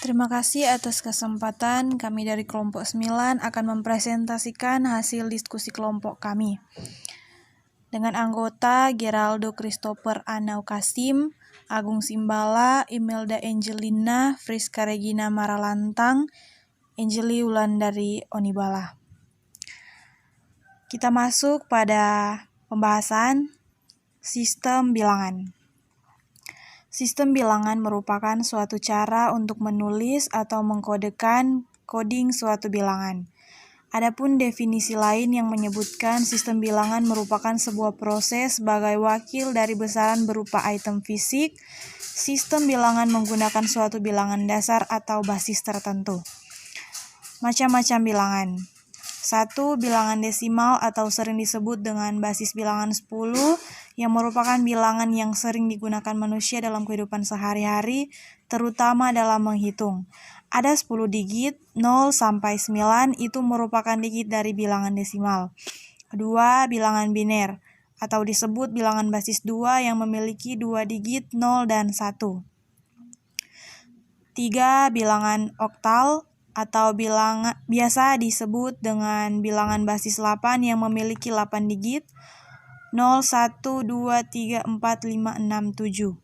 Terima kasih atas kesempatan. Kami dari kelompok 9 akan mempresentasikan hasil diskusi kelompok kami. Dengan anggota Geraldo Christopher Anau Kasim, Agung Simbala, Imelda Angelina, Friska Regina Maralantang, Angeli Wulandari Onibala. Kita masuk pada pembahasan sistem bilangan. Sistem bilangan merupakan suatu cara untuk menulis atau mengkodekan coding suatu bilangan. Adapun definisi lain yang menyebutkan sistem bilangan merupakan sebuah proses sebagai wakil dari besaran berupa item fisik. Sistem bilangan menggunakan suatu bilangan dasar atau basis tertentu. Macam-macam bilangan. 1. Bilangan desimal atau sering disebut dengan basis bilangan 10 yang merupakan bilangan yang sering digunakan manusia dalam kehidupan sehari-hari, terutama dalam menghitung. Ada 10 digit, 0 sampai 9 itu merupakan digit dari bilangan desimal. 2. Bilangan biner atau disebut bilangan basis 2 yang memiliki 2 digit 0 dan 1. 3. Bilangan oktal atau biasa disebut dengan bilangan basis 8 yang memiliki 8 digit 0, 1, 2, 3, 4, 5, 6, 7.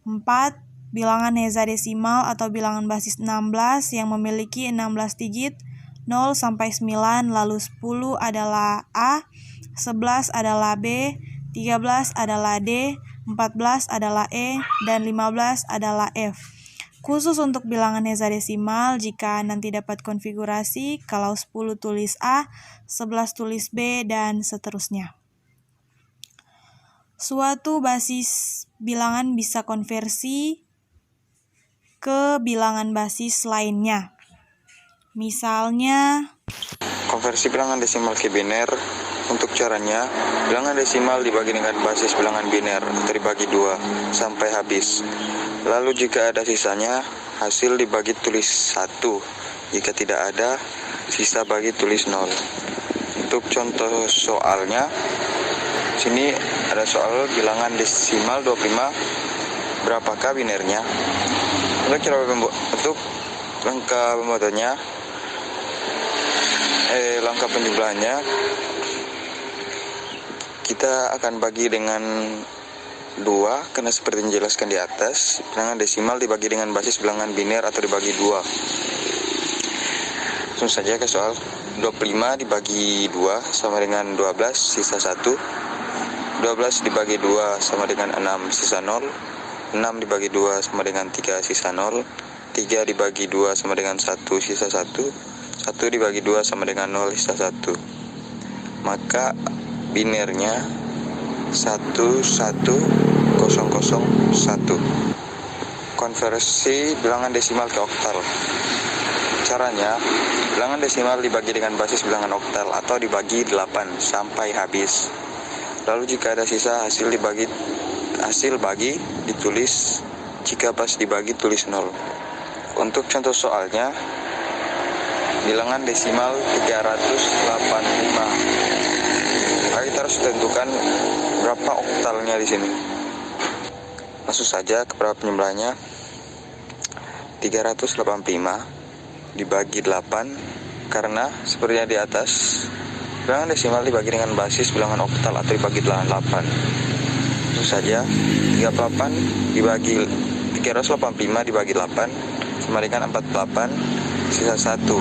4. Bilangan hexadesimal atau bilangan basis 16 yang memiliki 16 digit 0 sampai 9, lalu 10 adalah A, 11 adalah B, 13 adalah D, 14 adalah E, dan 15 adalah F. Khusus untuk bilangan hexadesimal, jika nanti dapat konfigurasi, kalau 10 tulis A, 11 tulis B, dan seterusnya. Suatu basis bilangan bisa konversi ke bilangan basis lainnya. Misalnya, konversi bilangan desimal ke biner. Untuk caranya, bilangan desimal dibagi dengan basis bilangan biner atau dibagi 2 sampai habis. Lalu jika ada sisanya, hasil dibagi tulis 1. Jika tidak ada, sisa bagi tulis 0. Untuk contoh soalnya, sini ada soal bilangan desimal 25, berapakah binernya? Untuk langkah pembuatannya, langkah penjumlahannya, kita akan bagi dengan 2, karena seperti yang dijelaskan di atas, bilangan desimal dibagi dengan basis bilangan biner atau dibagi 2. Langsung saja ke soal. 25 dibagi 2 sama dengan 12, sisa 1. 12 dibagi 2 sama dengan 6, sisa 0. 6 dibagi 2 sama dengan 3, sisa 0. 3 dibagi 2 sama dengan 1, sisa 1. 1 dibagi 2 sama dengan 0, sisa 1. Maka binernya 11001. Konversi bilangan desimal ke oktal. Caranya, bilangan desimal dibagi dengan basis bilangan oktal atau dibagi 8 sampai habis. Lalu jika ada sisa, hasil bagi ditulis, jika pas dibagi tulis 0. Untuk contoh soalnya, bilangan desimal 385. Kita harus tentukan berapa oktalnya di sini. Langsung saja ke berapa penjumlahannya. 385 dibagi 8, karena seperti yang di atas, bilangan desimal dibagi dengan basis bilangan oktal atau dibagi dengan 8. Langsung saja 385 dibagi 8 sama dengan 48, sisa 1.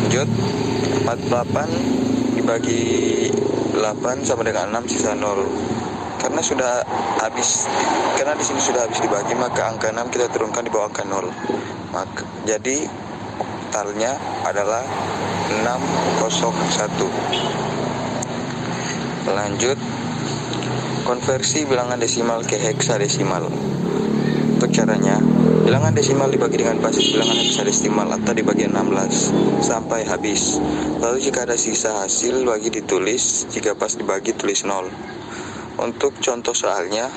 Lanjut, 48 dibagi 8 sama dengan 6, sisa 0. Karena di sini sudah habis dibagi, maka angka 6 kita turunkan di bawah angka 0. Jadi oktalnya adalah 601. Lanjut, konversi bilangan desimal ke heksadesimal. Untuk caranya, bilangan desimal dibagi dengan basis bilangan heksadesimal atau dibagi 16 sampai habis. Lalu jika ada sisa, hasil bagi ditulis, jika pas dibagi tulis 0. Untuk contoh soalnya,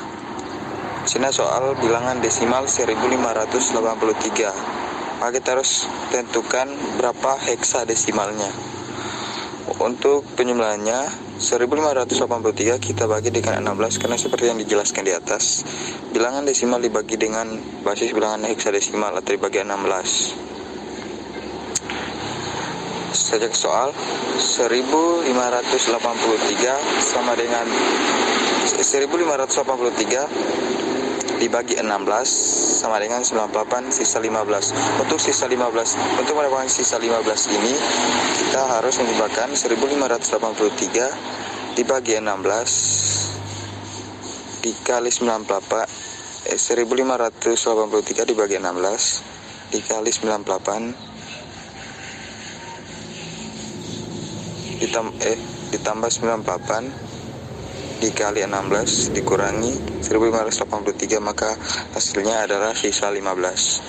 sini soal bilangan desimal 1583. Maka kita harus tentukan berapa heksadesimalnya. Untuk penjumlahannya 1583 kita bagi dengan 16 karena seperti yang dijelaskan di atas, bilangan desimal dibagi dengan basis bilangan heksadesimal atau dibagi 16. Saja ke soal, 1583 sama dengan 1583 dibagi 16 sama dengan 98 sisa 15. Untuk mendapatkan sisa 15 ini kita harus menjumlahkan 1583 dibagi 16 dikali 98 1583 dibagi 16 dikali 98 ditambah 98 dikali 16 dikurangi 1583, maka hasilnya adalah sisa 15.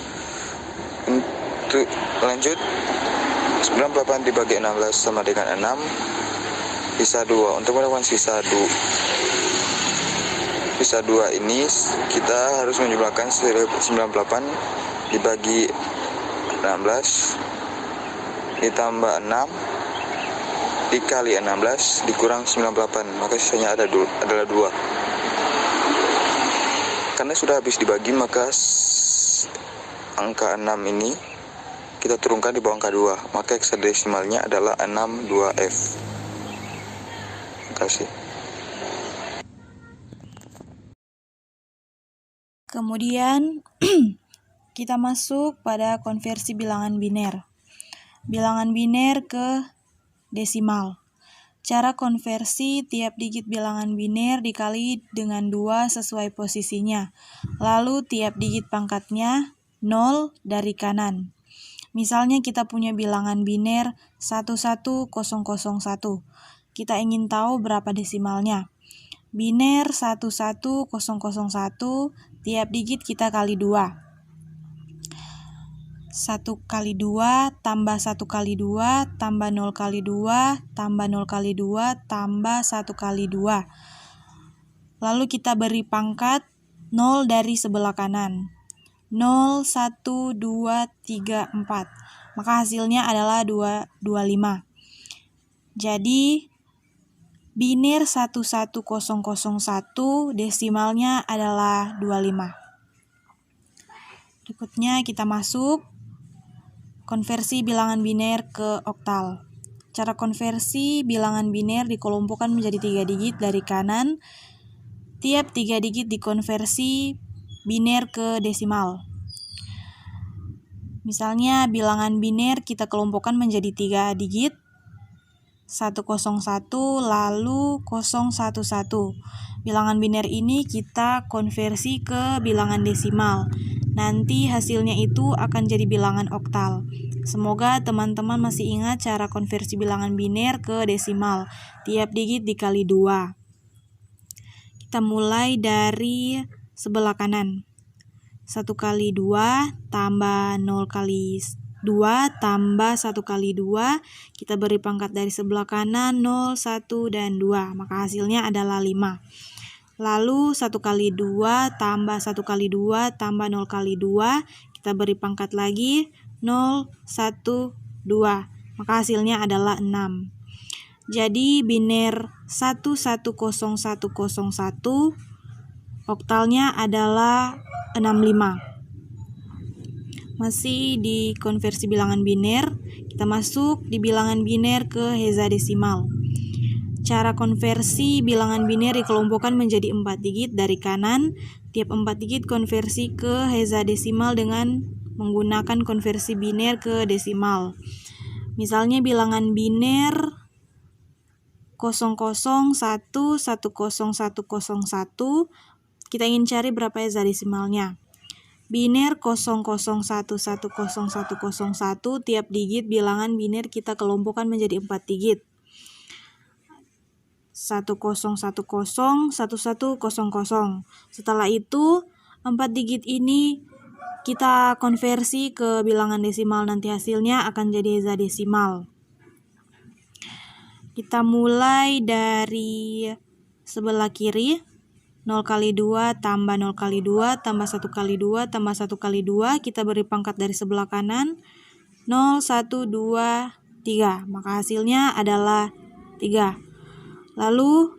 Untuk lanjut, 98 dibagi 16 sama dengan 6, sisa 2. Untuk mendapatkan sisa 2 ini kita harus menjumlahkan 98 dibagi 16 ditambah 6 dikali 16 dikurang 98, maka sisanya adalah 2. Karena sudah habis dibagi, maka angka 6 ini kita turunkan di bawah angka 2, maka heksadesimalnya adalah 62F. Terima kasih. Kemudian kita masuk pada konversi bilangan biner. Bilangan biner ke desimal. Cara konversi, tiap digit bilangan biner dikali dengan 2 sesuai posisinya. Lalu tiap digit pangkatnya 0 dari kanan. Misalnya kita punya bilangan biner 11001. Kita ingin tahu berapa desimalnya. Biner 11001, tiap digit kita kali 2. 1 kali 2 tambah 1 kali 2 tambah 0 kali 2 tambah 0 kali 2 tambah 1 kali 2. Lalu kita beri pangkat 0 dari sebelah kanan. 0, 1, 2, 3, 4. Maka hasilnya adalah 25. Jadi biner 11001 desimalnya adalah 25. Berikutnya kita masuk konversi bilangan biner ke oktal. Cara konversi bilangan biner dikelompokkan menjadi 3 digit dari kanan. Tiap 3 digit dikonversi biner ke desimal. Misalnya bilangan biner kita kelompokkan menjadi 3 digit. 101 lalu 011. Bilangan biner ini kita konversi ke bilangan desimal. Nanti hasilnya itu akan jadi bilangan oktal. Semoga teman-teman masih ingat cara konversi bilangan biner ke desimal. Tiap digit dikali 2. Kita mulai dari sebelah kanan. 1 kali 2 tambah 0 kali 2 tambah 1 kali 2. Kita beri pangkat dari sebelah kanan 0, 1, dan 2. Maka hasilnya adalah 5. Lalu 1 kali 2 tambah 1 kali 2 tambah 0 kali 2. Kita beri pangkat lagi 0, 1, 2. Maka hasilnya adalah 6. Jadi biner 1100101 oktalnya adalah 65. Masih di konversi bilangan biner, kita masuk di bilangan biner ke hexadesimal. Cara konversi bilangan biner dikelompokkan menjadi 4 digit dari kanan. Tiap 4 digit konversi ke hexadesimal dengan menggunakan konversi biner ke desimal. Misalnya bilangan biner 001 1010101, kita ingin cari berapa hexadesimalnya. Biner 001110101, tiap digit bilangan biner kita kelompokkan menjadi 4 digit. 1010 1100. Setelah itu 4 digit ini kita konversi ke bilangan desimal, nanti hasilnya akan jadi hexadesimal. Kita mulai dari sebelah kiri. 0 kali 2 tambah 0 kali 2 tambah 1 kali 2 tambah 1 kali 2. Kita beri pangkat dari sebelah kanan 0, 1, 2, 3. Maka hasilnya adalah 3. Lalu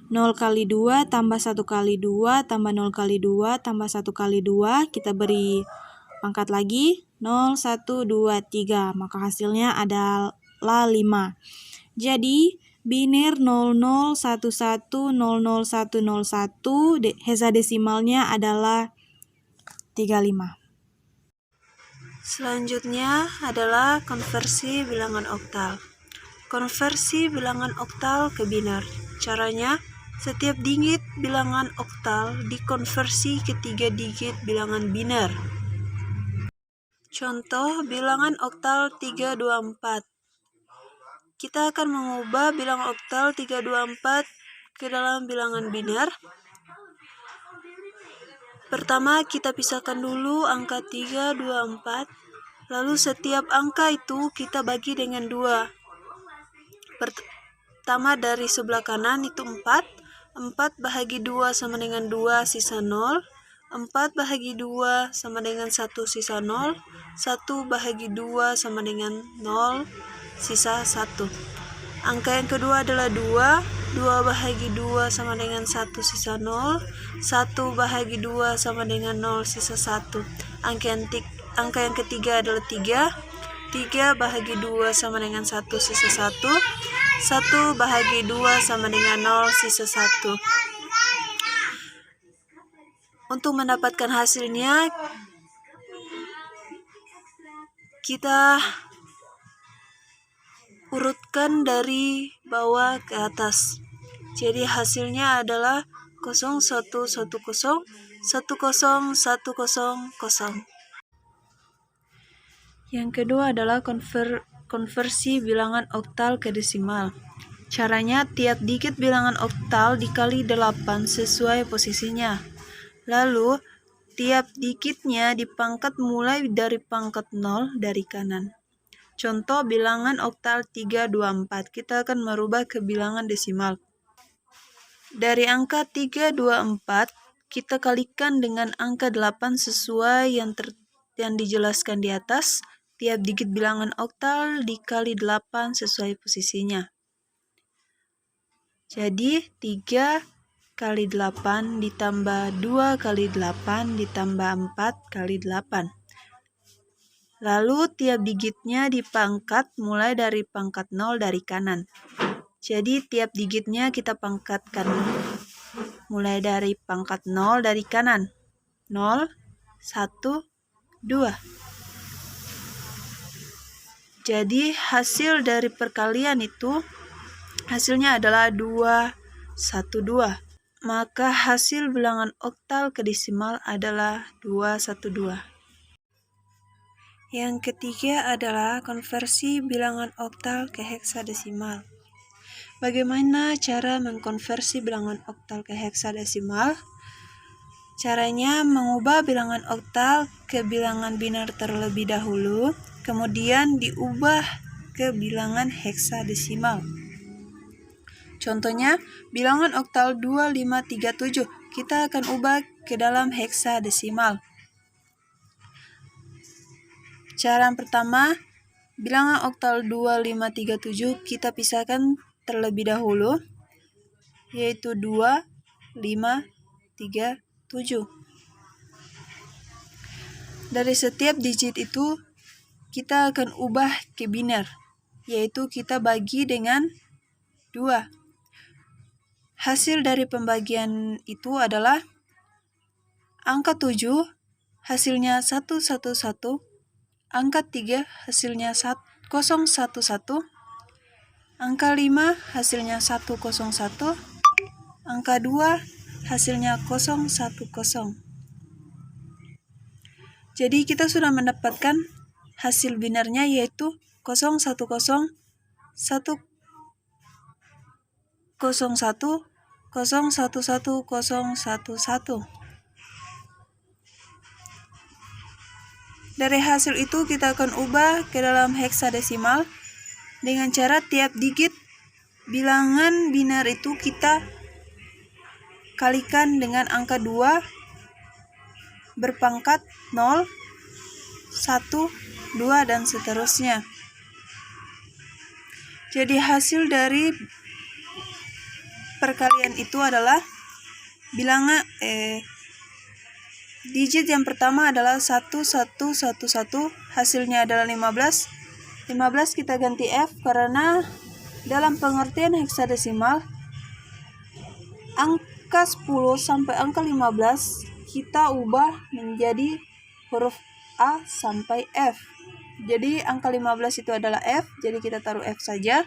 0 kali 2 tambah 1 kali 2 tambah 0 kali 2 tambah 1 kali 2, kita beri pangkat lagi 0, 1, 2, 3, maka hasilnya adalah 5. Jadi biner 00110001, hexadesimalnya adalah 35. Selanjutnya adalah konversi bilangan oktal. Konversi bilangan oktal ke biner. Caranya, setiap digit bilangan oktal dikonversi ke 3 digit bilangan biner. Contoh bilangan oktal 324. Kita akan mengubah bilangan oktal 324 ke dalam bilangan biner. Pertama, kita pisahkan dulu angka 324. Lalu setiap angka itu kita bagi dengan 2. Pertama dari sebelah kanan itu 4. 4 bahagi 2 sama dengan 2 sisa 0. 4 bahagi 2 sama dengan 1 sisa 0. 1 bahagi 2 sama dengan 0 sisa 1. Angka yang kedua adalah 2. 2 bahagi 2 sama dengan 1 sisa 0. 1 bahagi 2 sama dengan 0 sisa 1. Angka yang ketiga adalah 3. 3 bahagi 2 sama dengan 1 sisa 1. 1 bahagi 2 sama dengan 0 sisa 1. Untuk mendapatkan hasilnya, kita urutkan dari bawah ke atas. Jadi hasilnya adalah 0110 10 10100. Yang kedua adalah konversi bilangan oktal ke desimal. Caranya, tiap digit bilangan oktal dikali 8 sesuai posisinya. Lalu, tiap digitnya dipangkat mulai dari pangkat 0 dari kanan. Contoh bilangan oktal 324, kita akan merubah ke bilangan desimal. Dari angka 324, kita kalikan dengan angka 8 sesuai yang dijelaskan di atas. Tiap digit bilangan oktal dikali 8 sesuai posisinya. Jadi 3 kali 8 ditambah 2 kali 8 ditambah 4 kali 8. Lalu tiap digitnya dipangkat mulai dari pangkat 0 dari kanan. Jadi tiap digitnya kita pangkatkan mulai dari pangkat 0 dari kanan. 0, 1, 2. Jadi hasil dari perkalian itu hasilnya adalah 2, 1, 2. Maka hasil bilangan oktal ke desimal adalah 2, 1, 2. Yang ketiga adalah konversi bilangan oktal ke heksadesimal. Bagaimana cara mengkonversi bilangan oktal ke heksadesimal? Caranya mengubah bilangan oktal ke bilangan biner terlebih dahulu, kemudian diubah ke bilangan heksadesimal. Contohnya, bilangan oktal 2537, kita akan ubah ke dalam heksadesimal. Cara yang pertama, bilangan oktal 2537 kita pisahkan terlebih dahulu, yaitu 2, 5, 3, 7. Dari setiap digit itu, kita akan ubah ke biner, yaitu kita bagi dengan 2. Hasil dari pembagian itu adalah angka 7 hasilnya 111, angka 3 hasilnya 011, angka 5 hasilnya 101, angka 2 hasilnya 010. Jadi kita sudah mendapatkan hasil binernya yaitu 010 101 011 011. Dari hasil itu kita akan ubah ke dalam heksadesimal dengan cara tiap digit bilangan biner itu kita kalikan dengan angka 2 berpangkat 0, 1, 2, dan seterusnya. Jadi hasil dari perkalian itu adalah bilangan digit yang pertama adalah 1111, hasilnya adalah 15. 15 kita ganti F karena dalam pengertian heksadesimal angka 10 sampai angka 15 kita ubah menjadi huruf A sampai F. Jadi angka 15 itu adalah F, jadi kita taruh F saja.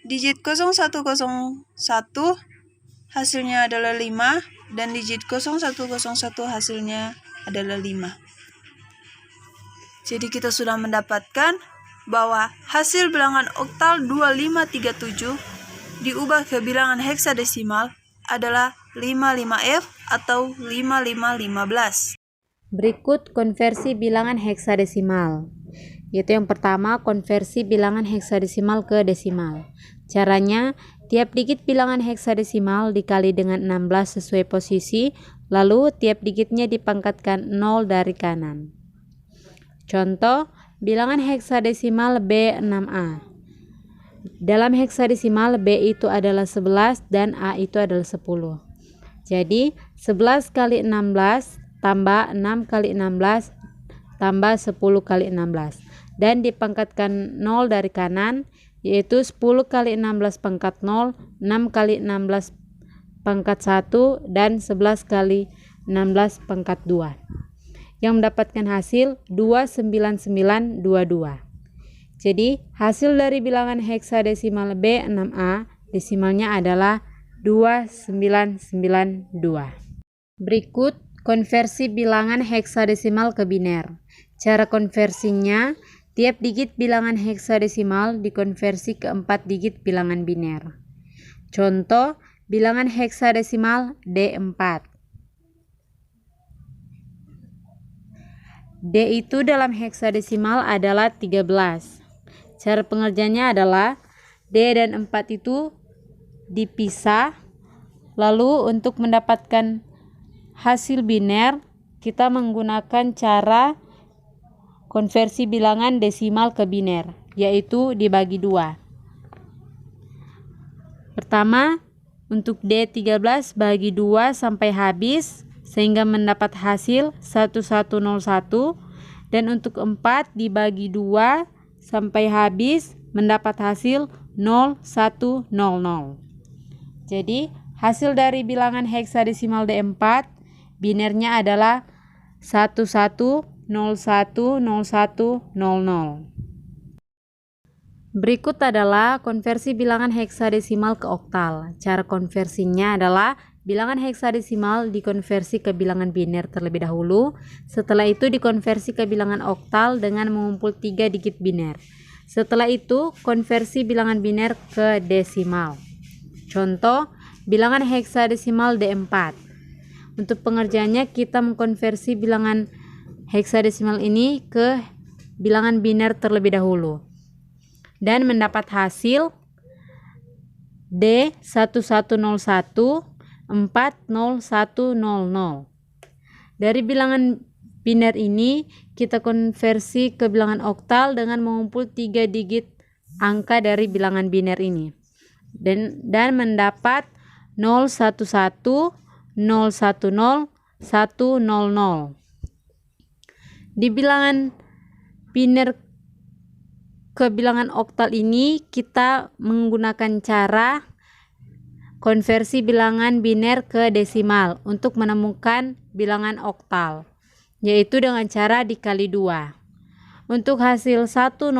Digit 0101 hasilnya adalah 5 dan digit 0101 hasilnya adalah 5. Jadi kita sudah mendapatkan bahwa hasil bilangan oktal 2537 diubah ke bilangan heksadesimal adalah 55F atau 5515. Berikut konversi bilangan heksadesimal. Yaitu yang pertama, konversi bilangan heksadesimal ke desimal. Caranya, tiap digit bilangan heksadesimal dikali dengan 16 sesuai posisi, lalu tiap digitnya dipangkatkan 0 dari kanan. Contoh, bilangan heksadesimal B6A. Dalam heksadesimal B itu adalah 11 dan A itu adalah 10. Jadi, 11 kali 16 tambah 6 kali 16 tambah 10 kali 16. Dan dipangkatkan 0 dari kanan, yaitu 10 kali 16 pangkat 0, 6 kali 16 pangkat 1, dan 11 kali 16 pangkat 2. Yang mendapatkan hasil 29922. Jadi, hasil dari bilangan heksadesimal B6A, desimalnya adalah 2992. Berikut konversi bilangan heksadesimal ke biner. Cara konversinya, tiap digit bilangan heksadesimal dikonversi ke 4 digit bilangan biner. Contoh, bilangan heksadesimal D4. D itu dalam heksadesimal adalah 13. Cara pengerjaannya adalah D dan 4 itu dipisah. Lalu untuk mendapatkan hasil biner, kita menggunakan cara konversi bilangan desimal ke biner, yaitu dibagi 2. Pertama, untuk D13 bagi 2 sampai habis, sehingga mendapat hasil 1101, dan untuk 4 dibagi 2 sampai habis mendapat hasil 0100. Jadi hasil dari bilangan heksadesimal D4 binernya adalah 11010100. Berikut adalah konversi bilangan heksadesimal ke oktal. Cara konversinya adalah bilangan heksadesimal dikonversi ke bilangan biner terlebih dahulu. Setelah itu dikonversi ke bilangan oktal dengan mengumpul 3 digit biner. Setelah itu konversi bilangan biner ke desimal. Contoh, bilangan heksadesimal D4. Untuk pengerjaannya kita mengkonversi bilangan heksadesimal ini ke bilangan biner terlebih dahulu. Dan mendapat hasil D11014010. Dari bilangan biner ini kita konversi ke bilangan oktal dengan mengumpul 3 digit angka dari bilangan biner ini. Dan mendapat 011, 010, 100. Di bilangan biner ke bilangan oktal ini kita menggunakan cara konversi bilangan biner ke desimal untuk menemukan bilangan oktal, yaitu dengan cara dikali 2. Untuk hasil 100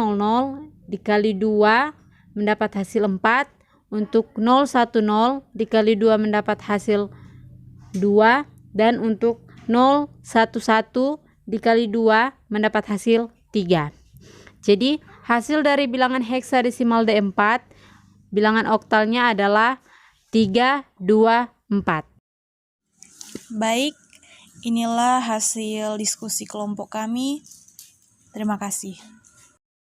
dikali 2 mendapat hasil 4. Untuk 010 dikali 2 mendapat hasil 2. Dan untuk 011 dikali 2 mendapat hasil 3. Jadi hasil dari bilangan heksadesimal D4, bilangan oktalnya adalah 324. Baik, inilah hasil diskusi kelompok kami. Terima kasih.